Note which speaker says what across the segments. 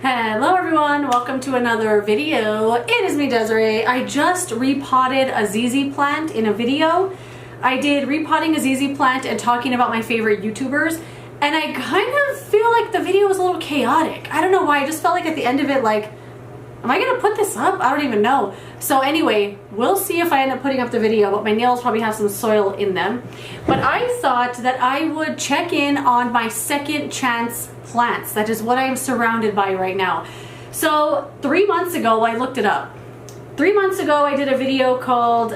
Speaker 1: Hello everyone, welcome to another video. It is me, Desiree. I just repotted a ZZ plant in a video. I did repotting a ZZ plant and talking about my favorite YouTubers, and I kind of feel like the video was a little chaotic. I don't know why, I just felt like at the end of it, like, am I gonna put this up? I don't even know. So anyway, we'll see if I end up putting up the video, but my nails probably have some soil in them. But I thought that I would check in on my second chance plants. That is what I am surrounded by right now. So 3 months ago, I looked it up. 3 months ago, I did a video called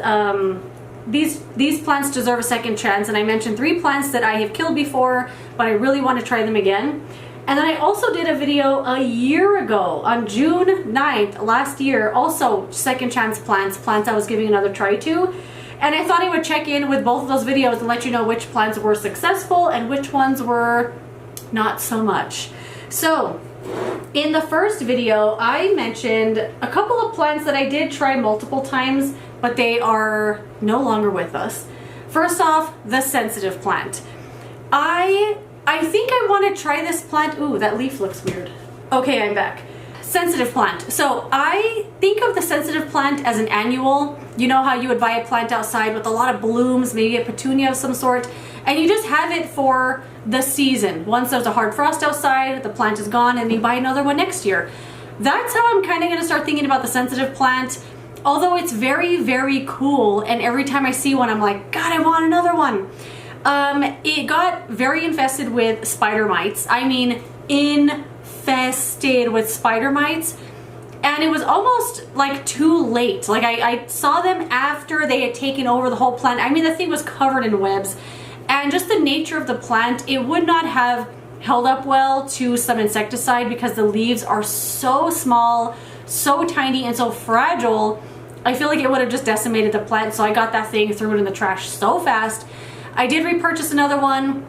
Speaker 1: These Plants Deserve a Second Chance, and I mentioned 3 plants that I have killed before, but I really want to try them again. And then I also did a video a year ago on June 9th last year, also second chance plants I was giving another try to. And I thought I would check in with both of those videos and let you know which plants were successful and which ones were not so much. So in the first video, I mentioned a couple of plants that I did try multiple times, but they are no longer with us. First off, the sensitive plant. I think I want to try this plant. Ooh, that leaf looks weird. Okay, I'm back. Sensitive plant. So I think of the sensitive plant as an annual. You know how you would buy a plant outside with a lot of blooms, maybe a petunia of some sort, and you just have it for the season. Once there's a hard frost outside, the plant is gone, and you buy another one next year. That's how I'm kind of going to start thinking about the sensitive plant. Although it's very, very cool, and every time I see one, I'm like, God, I want another one. It got very infested with spider mites. I mean, infested with spider mites. And it was almost like too late. Like I saw them after they had taken over the whole plant. I mean, the thing was covered in webs. And just the nature of the plant, it would not have held up well to some insecticide because the leaves are so small, so tiny, and so fragile. I feel like it would have just decimated the plant. So I got that thing, threw it in the trash so fast. I did repurchase another one.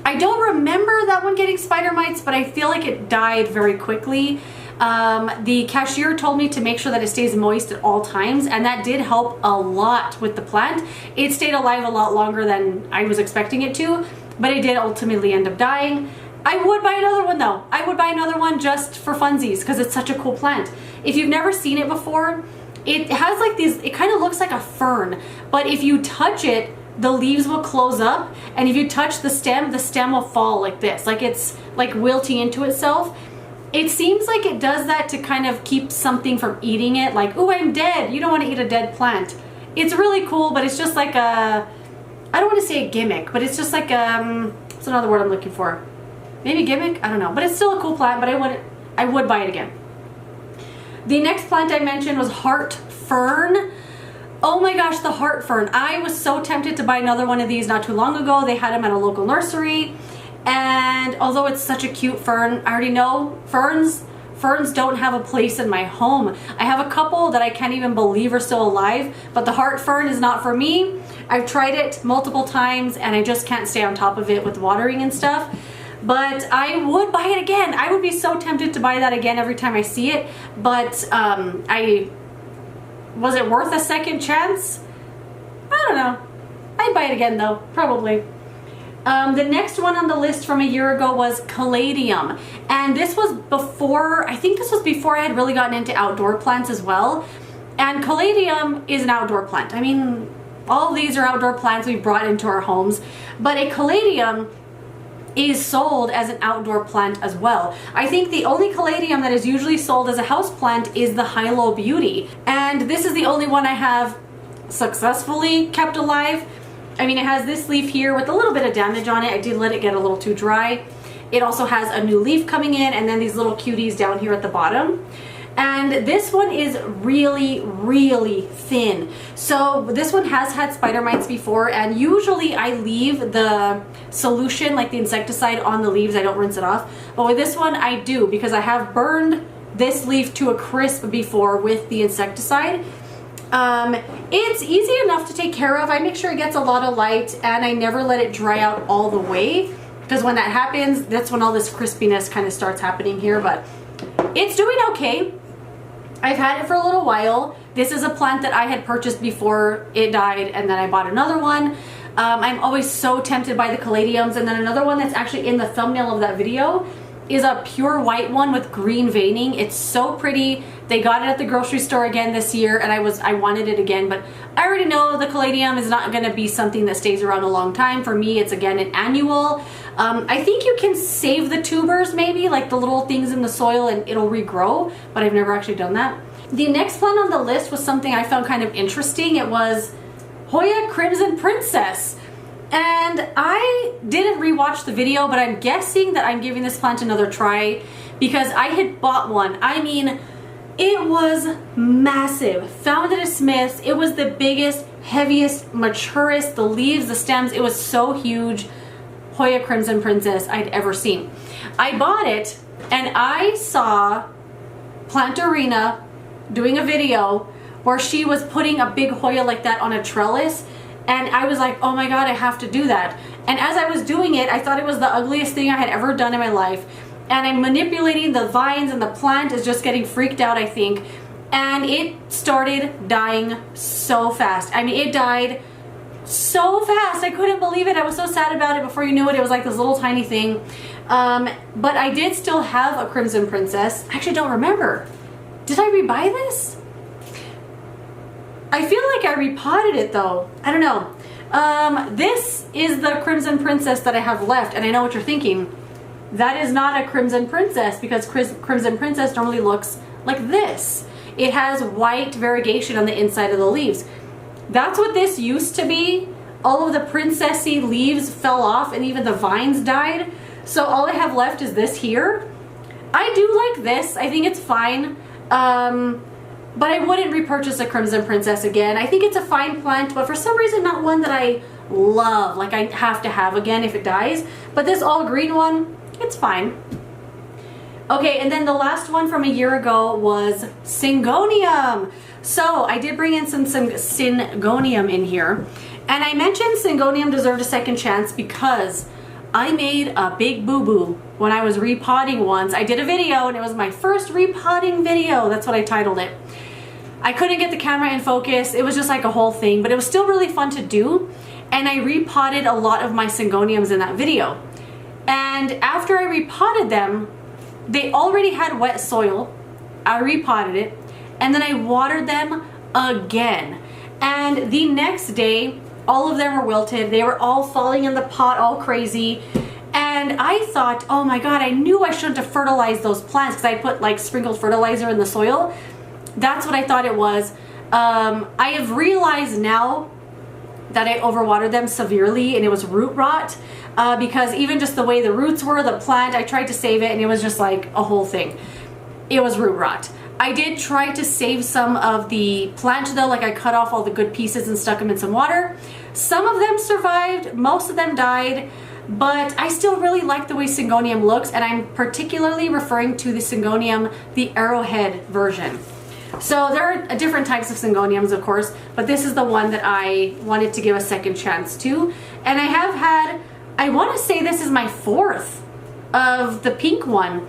Speaker 1: I don't remember that one getting spider mites, but I feel like it died very quickly. The cashier told me to make sure that it stays moist at all times, and that did help a lot with the plant. It stayed alive a lot longer than I was expecting it to, but it did ultimately end up dying. I would buy another one though. I would buy another one just for funsies because it's such a cool plant. If you've never seen it before, it has like these, it kind of looks like a fern, but if you touch it, the leaves will close up, and if you touch the stem will fall like this, like it's like wilting into itself. It seems like it does that to kind of keep something from eating it, like, oh, I'm dead. You don't want to eat a dead plant. It's really cool, but it's just like a, I don't want to say a gimmick, but it's just like what's another word I'm looking for? Maybe gimmick? I don't know, but it's still a cool plant, but I would buy it again. The next plant I mentioned was heart fern. Oh my gosh, the heart fern. I was so tempted to buy another one of these not too long ago. They had them at a local nursery. And although it's such a cute fern, I already know ferns don't have a place in my home. I have a couple that I can't even believe are still alive, but the heart fern is not for me. I've tried it multiple times and I just can't stay on top of it with watering and stuff. But I would buy it again. I would be so tempted to buy that again every time I see it. But was it worth a second chance? I don't know. I'd buy it again though, probably. The next one on the list from a year ago was Caladium. And this was before, I think this was before I had really gotten into outdoor plants as well. And Caladium is an outdoor plant. I mean, all of these are outdoor plants we brought into our homes. But a Caladium is sold as an outdoor plant as well. I think the only Caladium that is usually sold as a house plant is the Hilo Beauty. And this is the only one I have successfully kept alive. I mean, it has this leaf here with a little bit of damage on it. I did let it get a little too dry. It also has a new leaf coming in and then these little cuties down here at the bottom. And this one is really, really thin. So this one has had spider mites before, and usually I leave the solution, like the insecticide, on the leaves. I don't rinse it off. But with this one, I do, because I have burned this leaf to a crisp before with the insecticide. It's easy enough to take care of. I make sure it gets a lot of light, and I never let it dry out all the way, because when that happens, that's when all this crispiness kind of starts happening here. But it's doing okay. I've had it for a little while. This is a plant that I had purchased before it died, and then I bought another one. I'm always so tempted by the caladiums, and then another one that's actually in the thumbnail of that video is a pure white one with green veining. It's so pretty. They got it at the grocery store again this year, and I wanted it again, but I already know the Caladium is not gonna be something that stays around a long time. For me, it's again an annual. I think you can save the tubers maybe, like the little things in the soil, and it'll regrow, but I've never actually done that. The next plant on the list was something I found kind of interesting. It was Hoya Crimson Princess. And I didn't rewatch the video, but I'm guessing that I'm giving this plant another try because I had bought one. I mean, it was massive. Found it at Smith's. It was the biggest, heaviest, maturest, the leaves, the stems, it was so huge. Hoya Crimson Princess I'd ever seen. I bought it and I saw Plant Arena doing a video where she was putting a big Hoya like that on a trellis. And I was like, oh my God, I have to do that. And as I was doing it, I thought it was the ugliest thing I had ever done in my life. And I'm manipulating the vines and the plant is just getting freaked out, I think. And it started dying so fast. I mean, it died so fast. I couldn't believe it. I was so sad about it. Before you knew it, it was like this little tiny thing. But I did still have a Crimson Princess. I actually don't remember. Did I rebuy this? I feel like I repotted it though. I don't know. This is the Crimson Princess that I have left, and I know what you're thinking. That is not a Crimson Princess because Crimson Princess normally looks like this. It has white variegation on the inside of the leaves. That's what this used to be. All of the princessy leaves fell off and even the vines died. So all I have left is this here. I do like this. I think it's fine. But I wouldn't repurchase a Crimson Princess again. I think it's a fine plant, but for some reason not one that I love. Like I have to have again if it dies. But this all green one, it's fine. Okay, and then the last one from a year ago was Syngonium. So I did bring in some Syngonium in here. And I mentioned Syngonium deserved a second chance because I made a big boo-boo when I was repotting once. I did a video and it was my first repotting video. That's what I titled it. I couldn't get the camera in focus. It was just like a whole thing, but it was still really fun to do. And I repotted a lot of my Syngoniums in that video. And after I repotted them, they already had wet soil. I repotted it and then I watered them again. And the next day, all of them were wilted. They were all falling in the pot all crazy. And I thought, oh my God, I knew I shouldn't have fertilized those plants because I put like sprinkled fertilizer in the soil. That's what I thought it was. I have realized now that I overwatered them severely and it was root rot because even just the way the roots were, the plant, I tried to save it and it was just like a whole thing. It was root rot. I did try to save some of the plant though, like I cut off all the good pieces and stuck them in some water. Some of them survived, most of them died, but I still really like the way Syngonium looks, and I'm particularly referring to the Syngonium, the arrowhead version. So there are different types of Syngoniums, of course, but this is the one that I wanted to give a second chance to. And I have had, I want to say this is my fourth of the pink one.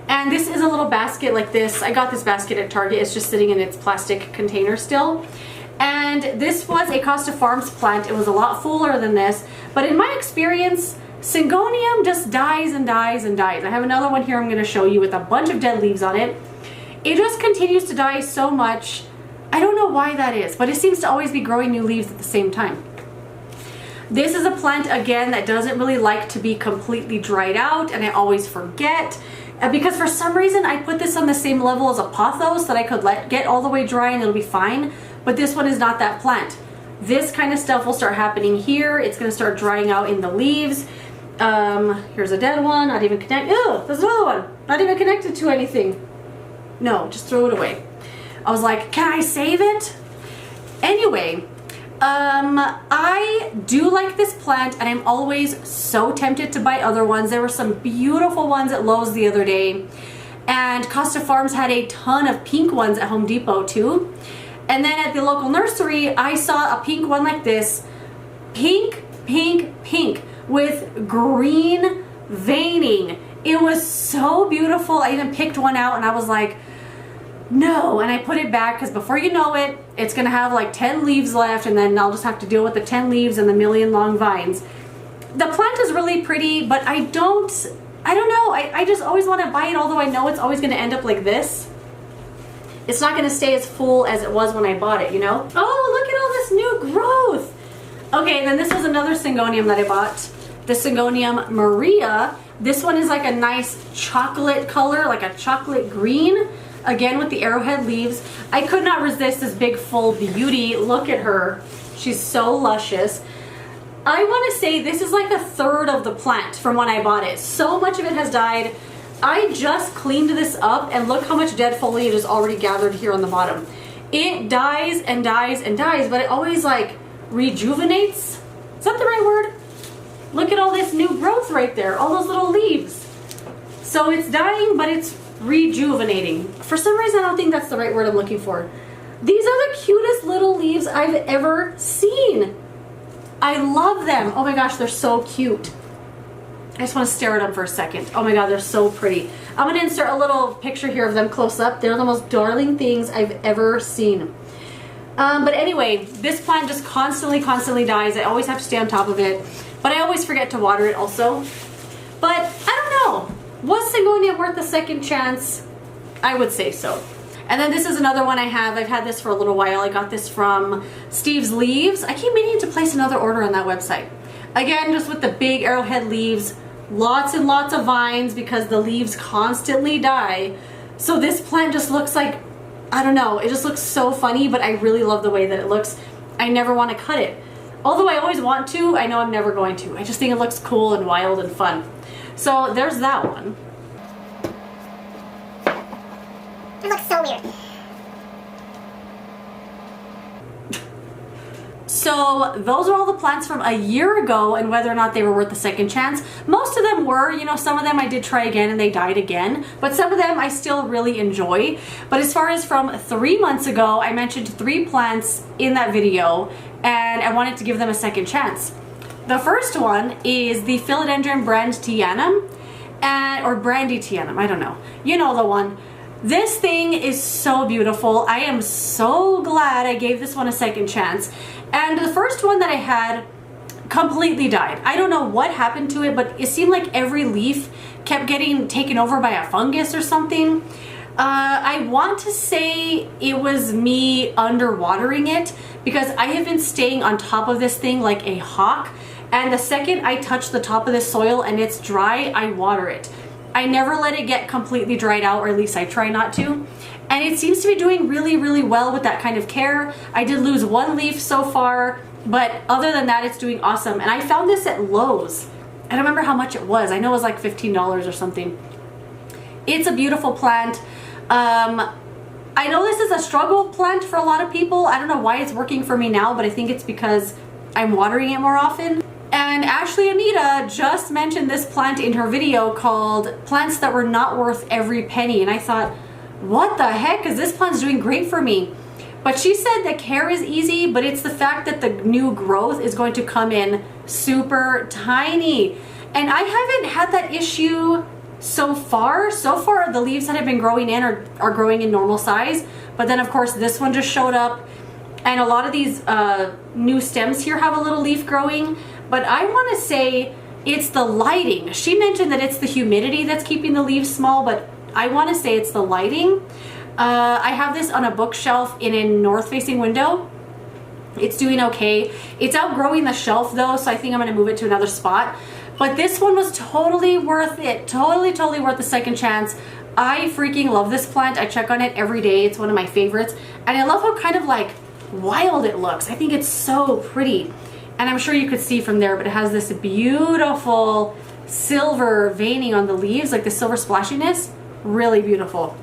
Speaker 1: And this is a little basket like this. I got this basket at Target. It's just sitting in its plastic container still. And this was a Costa Farms plant. It was a lot fuller than this. But in my experience, Syngonium just dies and dies and dies. I have another one here I'm going to show you with a bunch of dead leaves on it. It just continues to die so much. I don't know why that is, but it seems to always be growing new leaves at the same time. This is a plant, again, that doesn't really like to be completely dried out, and I always forget. Because for some reason I put this on the same level as a pothos that I could get all the way dry and it'll be fine, but this one is not that plant. This kind of stuff will start happening here. It's going to start drying out in the leaves. Here's a dead one, not even connected. Ew, there's another one, not even connected to anything. No, just throw it away. I was like, can I save it? Anyway, I do like this plant and I'm always so tempted to buy other ones. There were some beautiful ones at Lowe's the other day, and Costa Farms had a ton of pink ones at Home Depot too. And then at the local nursery, I saw a pink one like this. Pink, pink, pink with green veining. It was so beautiful. I even picked one out and I was like, no, and I put it back because before you know it, it's gonna have like 10 leaves left and then I'll just have to deal with the 10 leaves and the million long vines. The plant is really pretty, but I don't I don't know, I just always want to buy it, although I know it's always going to end up like this. It's not going to stay as full as it was when I bought it, you know? Oh, look at all this new growth. Okay, then this was another Syngonium that I bought. The Syngonium Maria. This one is like a nice chocolate color, like a chocolate green. Again, with the arrowhead leaves. I could not resist this big full beauty. Look at her. She's so luscious. I want to say this is like a third of the plant from when I bought it. So much of it has died. I just cleaned this up and look how much dead foliage is already gathered here on the bottom. It dies and dies and dies, but it always like rejuvenates. Is that the right word? Look at all this new growth right there, all those little leaves. So it's dying, but it's rejuvenating. For some reason, I don't think that's the right word I'm looking for. These are the cutest little leaves I've ever seen. I love them. Oh my gosh, they're so cute. I just want to stare at them for a second. Oh my god, they're so pretty. I'm going to insert a little picture here of them close up. They're the most darling things I've ever seen. But anyway, this plant just constantly dies. I always have to stay on top of it. But I always forget to water it also. But I don't know. Was Syngonium worth a second chance? I would say so. And then this is another one I have. I've had this for a little while. I got this from Steve's Leaves. I keep meaning to place another order on that website. Again, just with the big arrowhead leaves. Lots and lots of vines because the leaves constantly die. So this plant just looks like, I don't know, it just looks so funny, but I really love the way that it looks. I never want to cut it. Although I always want to, I know I'm never going to. I just think it looks cool and wild and fun. So there's that one.
Speaker 2: It looks so weird.
Speaker 1: So those are all the plants from a year ago and whether or not they were worth a second chance. Most of them were, you know, some of them I did try again and they died again, but some of them I still really enjoy. But as far as from 3 months ago, I mentioned 3 plants in that video and I wanted to give them a second chance. The first one is the Philodendron brandtianum, or brandtianum, I don't know. You know the one. This thing is so beautiful. I am so glad I gave this one a second chance. And the first one that I had completely died. I don't know what happened to it, but it seemed like every leaf kept getting taken over by a fungus or something. I want to say it was me underwatering it because I have been staying on top of this thing like a hawk. And the second I touch the top of this soil and it's dry, I water it. I never let it get completely dried out, or at least I try not to. And it seems to be doing really well with that kind of care. I did lose 1 leaf so far, but other than that, it's doing awesome. And I found this at Lowe's. I don't remember how much it was. I know it was like $15 or something. It's a beautiful plant. I know this is a struggle plant for a lot of people. I don't know why it's working for me now, but I think it's because I'm watering it more often. And Ashley Anita just mentioned this plant in her video called Plants That Were Not Worth Every Penny. And I thought, what the heck? Because this plant's doing great for me. But she said the care is easy, but it's the fact that the new growth is going to come in super tiny. And I haven't had that issue so far. So far, the leaves that have been growing in are growing in normal size. But then, of course, this one just showed up. And a lot of these new stems here have a little leaf growing. But I want to say it's the lighting. She mentioned that it's the humidity that's keeping the leaves small, but I want to say it's the lighting. I have this on a bookshelf in a north-facing window. It's doing okay. It's outgrowing the shelf though, so I think I'm going to move it to another spot. But this one was totally worth it. Totally worth the second chance. I freaking love this plant. I check on it every day. It's one of my favorites. And I love how kind of like wild it looks. I think it's so pretty. And I'm sure you could see from there, but it has this beautiful silver veining on the leaves, like the silver splashiness. Really beautiful.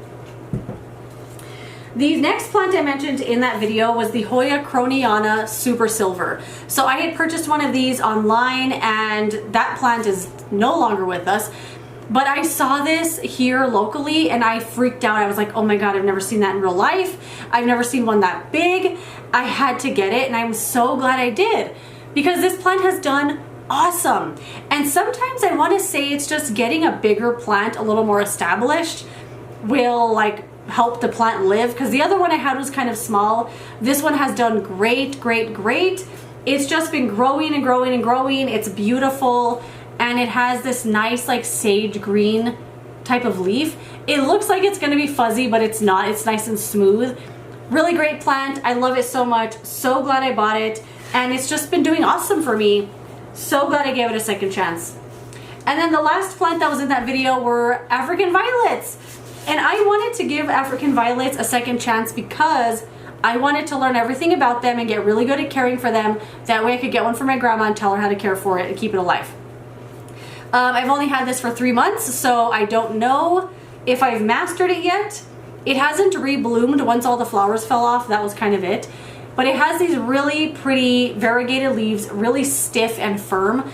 Speaker 1: The next plant I mentioned in that video was the Hoya croniana super silver. So I had purchased one of these online and that plant is no longer with us. But I saw this here locally and I freaked out. I was like, oh my God, I've never seen that in real life. I've never seen one that big. I had to get it and I'm so glad I did because this plant has done awesome. And sometimes I want to say it's just getting a bigger plant, a little more established, will like help the plant live, because the other one I had was kind of small. This one has done great. It's just been growing and growing and growing. It's beautiful. And and it has this nice like sage green type of leaf. It looks like it's gonna be fuzzy, but it's not. It's nice and smooth. Really great plant. I love it so much. So glad I bought it, and it's just been doing awesome for me. So glad I gave it a second chance. And then the last plant that was in that video were African violets. And I wanted to give African violets a second chance because I wanted to learn everything about them and get really good at caring for them. That way I could get one for my grandma and tell her how to care for it and keep it alive. I've only had this for 3 months, so I don't know if I've mastered it yet. It hasn't rebloomed once all the flowers fell off. That was kind of it. But it has these really pretty variegated leaves, really stiff and firm.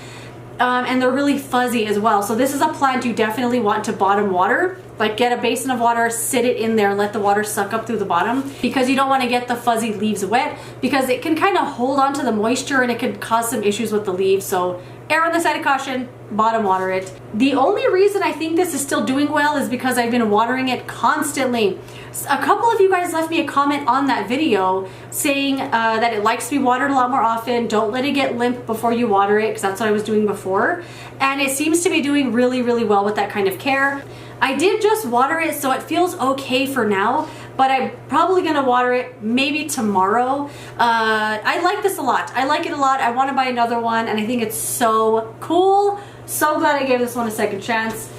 Speaker 1: And they're really fuzzy as well. So this is a plant you definitely want to bottom water. Like get a basin of water, sit it in there, and let the water suck up through the bottom, because you don't want to get the fuzzy leaves wet, because it can kind of hold on to the moisture and it could cause some issues with the leaves. So err on the side of caution, bottom water it. The only reason I think this is still doing well is because I've been watering it constantly. A couple of you guys left me a comment on that video saying that it likes to be watered a lot more often. Don't let it get limp before you water it, because that's what I was doing before. And it seems to be doing really, really well with that kind of care. I did just water it, so it feels okay for now, but I'm probably gonna water it maybe tomorrow. I like this a lot. I like it a lot. I want to buy another one, and I think it's so cool. So glad I gave this one a second chance.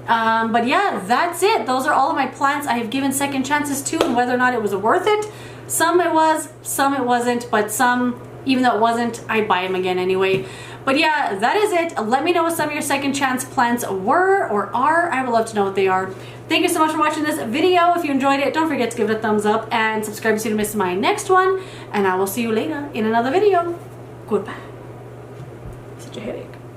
Speaker 1: But yeah, that's it. Those are all of my plants I have given second chances to, and whether or not it was worth it. Some it was, some it wasn't, but some, even though it wasn't, I'd buy them again anyway. But yeah, that is it. Let me know what some of your second chance plants were or are. I would love to know what they are. Thank you so much for watching this video. If you enjoyed it, don't forget to give it a thumbs up and subscribe so you don't miss my next one. And I will see you later in another video. Goodbye. Such a headache.